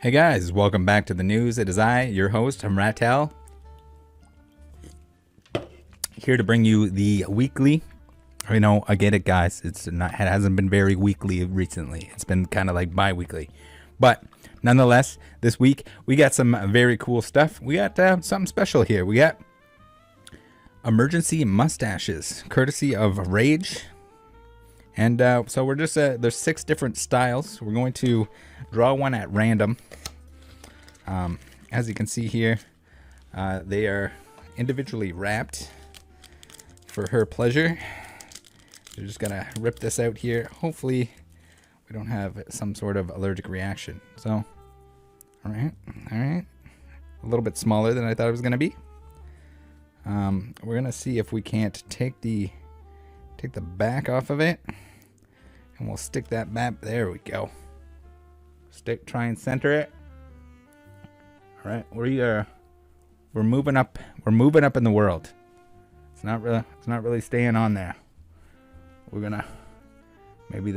Hey guys, welcome back to the news. It is I, your host, I'm Rattle, here to bring you the weekly. I know, I get it, guys. It hasn't been very weekly recently. It's been kind of like bi-weekly, but nonetheless, this week we got some very cool stuff. We got something special here. We got emergency mustaches, courtesy of Rage. And so we're just, there's 6 different styles. We're going to draw one at random. As you can see here, they are individually wrapped for her pleasure. We're just going to rip this out here. Hopefully we don't have some sort of allergic reaction. So, all right. A little bit smaller than I thought it was going to be. We're going to see if we can't take the back off of it. And we'll stick that back. There we go. Try and center it. All right, we're moving up. We're moving up in the world. It's not really staying on there. We're gonna maybe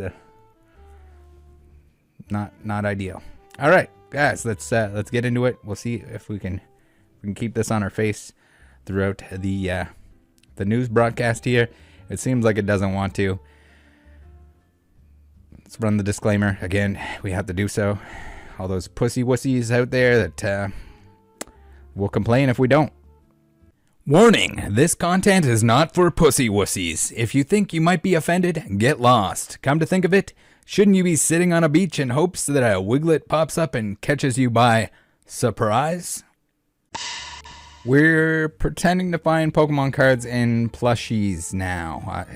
not ideal. All right, guys, let's get into it. We'll see if we can keep this on our face throughout the news broadcast here. It seems like it doesn't want to. Let's run the disclaimer. Again, we have to do so. All those pussy wussies out there that will complain if we don't. Warning, this content is not for pussy wussies. If you think you might be offended, get lost. Come to think of it, shouldn't you be sitting on a beach in hopes that a wiglet pops up and catches you by surprise? We're pretending to find Pokemon cards in plushies now.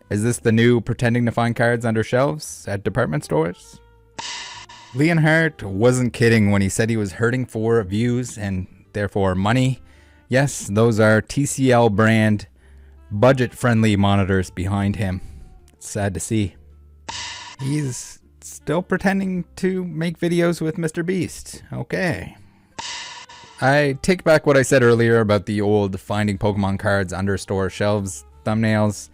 Is this the new pretending to find cards under shelves at department stores? Leonhardt wasn't kidding when he said he was hurting for views and therefore money. Yes, those are TCL brand budget-friendly monitors behind him. It's sad to see. He's still pretending to make videos with Mr. Beast. Okay. I take back what I said earlier about the old finding Pokemon cards under store shelves thumbnails,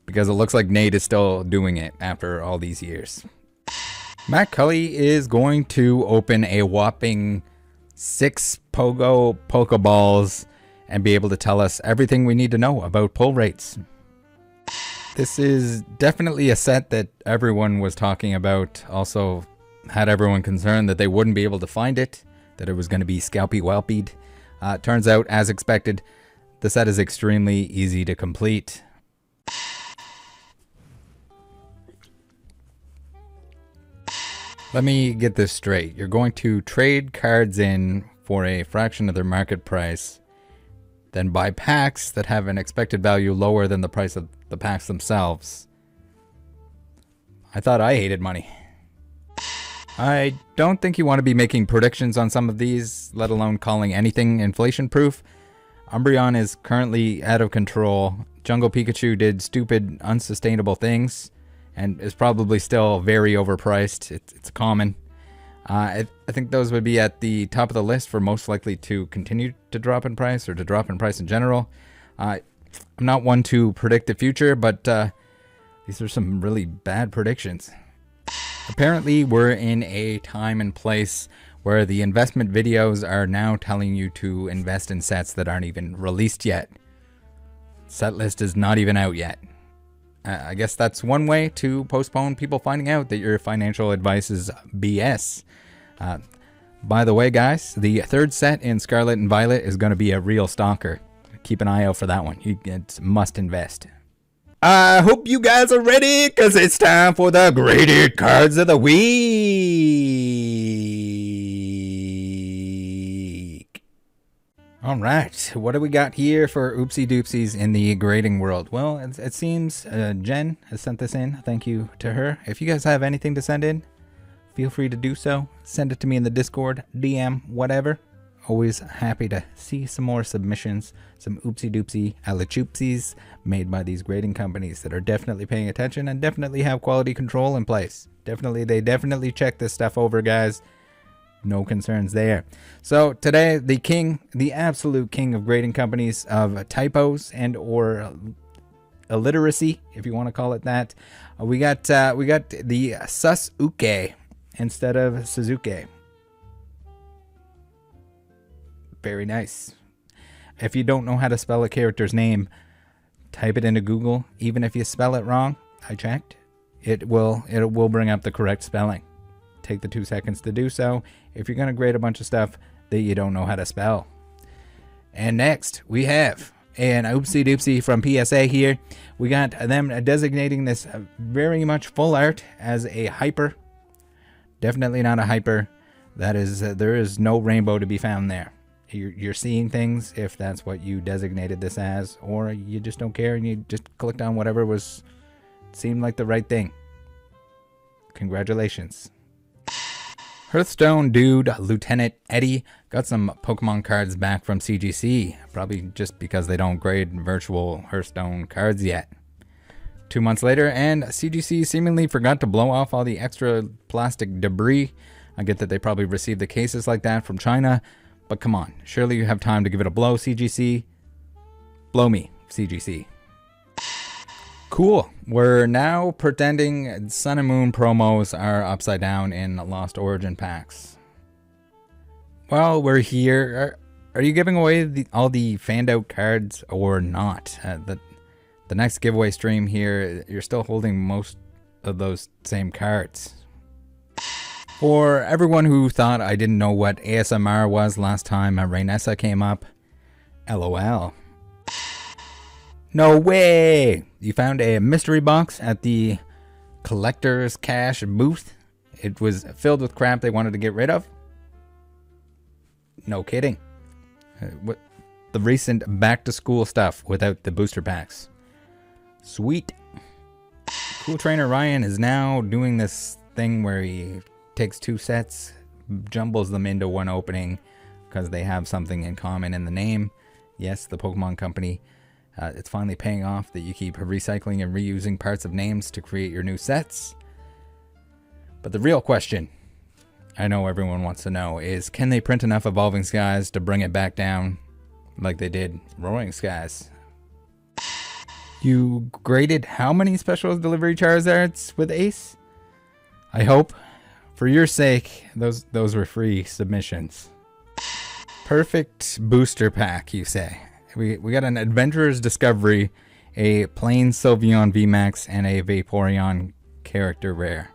because it looks like Nate is still doing it after all these years. Matt Cully is going to open a whopping 6 Pokeballs and be able to tell us everything we need to know about pull rates. This is definitely a set that everyone was talking about. Also had everyone concerned that they wouldn't be able to find it, that it was going to be scalpy whelpied. Turns out, as expected, the set is extremely easy to complete. Let me get this straight. You're going to trade cards in for a fraction of their market price, then buy packs that have an expected value lower than the price of the packs themselves. I thought I hated money. I don't think you want to be making predictions on some of these, let alone calling anything inflation-proof. Umbreon is currently out of control. Jungle Pikachu did stupid, unsustainable things and is probably still very overpriced. It's common. I think those would be at the top of the list for most likely to continue to drop in price, or to drop in price in general. I'm not one to predict the future, but these are some really bad predictions. Apparently, we're in a time and place where the investment videos are now telling you to invest in sets that aren't even released yet. Set list is not even out yet. I guess that's one way to postpone people finding out that your financial advice is BS. By the way, guys, the 3rd set in Scarlett and Violet is going to be a real stalker. Keep an eye out for that one. It's must invest. I hope you guys are ready, because it's time for the graded cards of the week. All right, what do we got here for oopsie doopsies in the grading world? Well, it seems Jen has sent this in. Thank you to her. If you guys have anything to send in, feel free to do so. Send it to me in the Discord, DM, whatever. Always happy to see some more submissions, some oopsie doopsie alachoopsies made by these grading companies that are definitely paying attention and definitely have quality control in place. They definitely check this stuff over, guys. No concerns there. So today, the absolute king of grading companies of typos and or illiteracy, if you want to call it that, we got the Sasuke instead of Suzuki. Very nice. If you don't know how to spell a character's name, type it into Google. Even if you spell it wrong, I checked, it will bring up the correct spelling. Take the 2 seconds to do so if you're going to grade a bunch of stuff that you don't know how to spell. And next, we have an oopsie doopsie from PSA here. We got them designating this very much full art as a hyper. Definitely not a hyper. That is, there is no rainbow to be found there. You're seeing things if that's what you designated this as, or you just don't care and you just clicked on whatever seemed like the right thing. Congratulations. Hearthstone dude Lieutenant Eddie got some Pokemon cards back from CGC, probably just because they don't grade virtual Hearthstone cards yet. 2 months later, and CGC seemingly forgot to blow off all the extra plastic debris. I get that they probably received the cases like that from China, but come on, surely you have time to give it a blow, CGC. Blow me, CGC. Cool. We're now pretending Sun and Moon promos are upside down in Lost Origin packs. Well, we're here. Are you giving away all the fanned out cards or not? The next giveaway stream here, you're still holding most of those same cards. For everyone who thought I didn't know what ASMR was last time Rainessa came up, LOL. No way! You found a mystery box at the collector's cash booth. It was filled with crap they wanted to get rid of. No kidding. What the recent back to school stuff without the booster packs. Sweet. Cool Trainer Ryan is now doing this thing where he takes 2 sets, jumbles them into one opening because they have something in common in the name. Yes, the Pokemon Company. It's finally paying off that you keep recycling and reusing parts of names to create your new sets. But the real question, I know everyone wants to know, is can they print enough Evolving Skies to bring it back down like they did Roaring Skies? You graded how many special delivery Charizards with Ace? I hope, for your sake, those were free submissions. Perfect booster pack, you say. We got an Adventurer's Discovery, a plain Sylveon VMAX, and a Vaporeon character rare.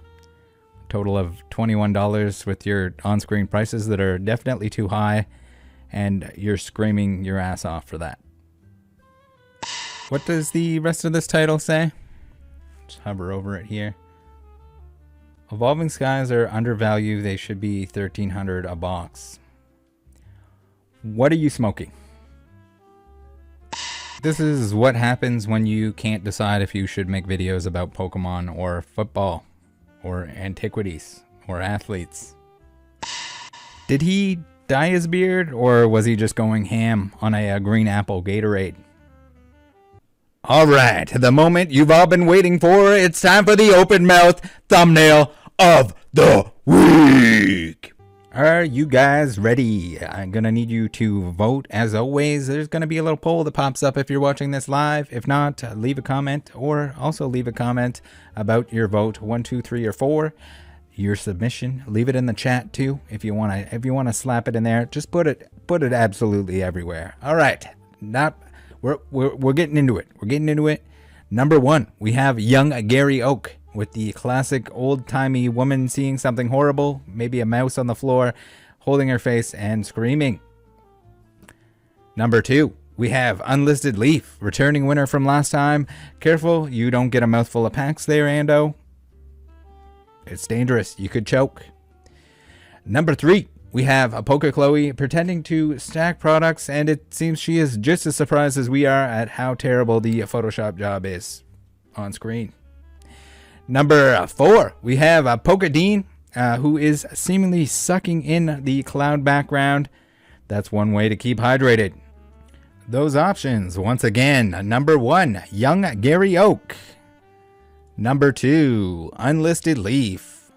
Total of $21 with your on-screen prices that are definitely too high, and you're screaming your ass off for that. What does the rest of this title say? Just hover over it here. Evolving Skies are undervalued. They should be $1,300 a box. What are you smoking? This is what happens when you can't decide if you should make videos about Pokemon or football or antiquities or athletes. Did he dye his beard or was he just going ham on a green apple Gatorade? Alright, the moment you've all been waiting for, it's time for the open mouth thumbnail of the week. Are you guys ready? I'm gonna need you to vote. As always, there's gonna be a little poll that pops up if you're watching this live. If not, leave a comment, or also leave a comment about your vote, 1, 2, 3, or 4. Your submission. Leave it in the chat too if you wanna slap it in there. Just put it absolutely everywhere. All right, we're getting into it. We're getting into it. Number 1, we have young Gary Oak with the classic old-timey woman seeing something horrible, maybe a mouse on the floor, holding her face and screaming. Number 2, we have Unlisted Leaf, returning winner from last time. Careful, you don't get a mouthful of packs there, Ando. It's dangerous. You could choke. Number 3, we have a Poke Chloe pretending to stack products, and it seems she is just as surprised as we are at how terrible the Photoshop job is on screen. Number 4, we have a Pokedine, who is seemingly sucking in the cloud background. That's one way to keep hydrated. Those options, once again, number 1, Young Gary Oak. Number 2, Unlisted Leaf.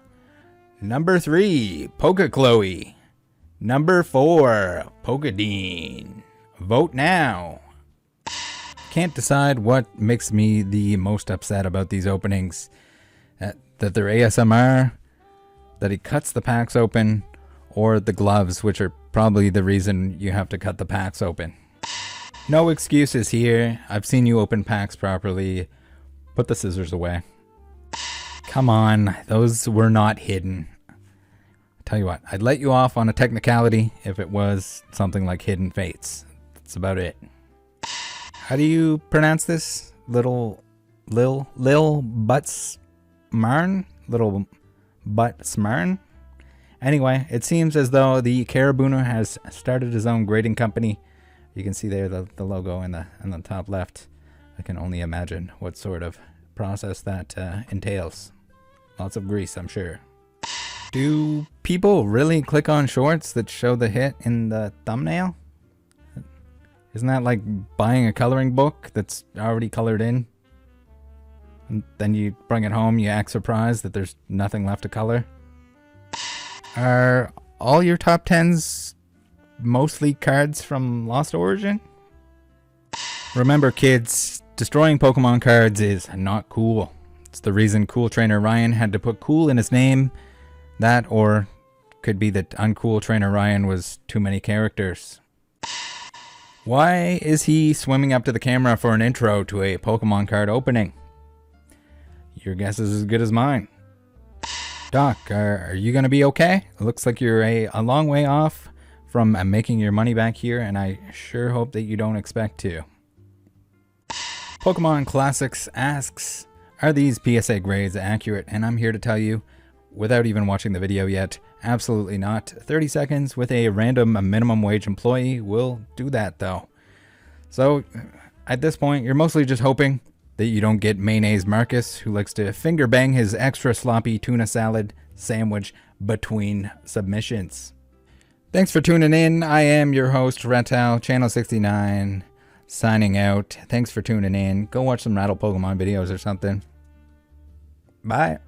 Number 3, Polka Chloe. Number 4, Polkadine. Vote now. Can't decide what makes me the most upset about these openings. That they're ASMR, that he cuts the packs open, or the gloves, which are probably the reason you have to cut the packs open. No excuses here. I've seen you open packs properly. Put the scissors away. Come on, those were not hidden. Tell you what, I'd let you off on a technicality if it was something like Hidden Fates. That's about it. How do you pronounce this? Lil Butts Marn? Little Butt Smarn? Anyway, it seems as though the Carabooner has started his own grading company. You can see there the logo in the top left. I can only imagine what sort of process that entails. Lots of grease, I'm sure. Do people really click on shorts that show the hit in the thumbnail? Isn't that like buying a coloring book that's already colored in? And then you bring it home, you act surprised that there's nothing left to color? Are all your top 10s mostly cards from Lost Origin? Remember kids, destroying Pokemon cards is not cool. It's the reason Cool Trainer Ryan had to put cool in his name. That, or could be that Uncool Trainer Ryan was too many characters. Why is he swimming up to the camera for an intro to a Pokemon card opening? Your guess is as good as mine. Doc, are you going to be okay? It looks like you're a long way off from making your money back here, and I sure hope that you don't expect to. Pokemon Classics asks, are these PSA grades accurate? And I'm here to tell you, without even watching the video yet, absolutely not. 30 seconds with a random minimum wage employee will do that though. So at this point, you're mostly just hoping that you don't get Mayonnaise Marcus, who likes to finger bang his extra sloppy tuna salad sandwich between submissions. Thanks for tuning in. I am your host, Rattle, Channel 69, signing out. Thanks for tuning in. Go watch some Rattle Pokemon videos or something. Bye.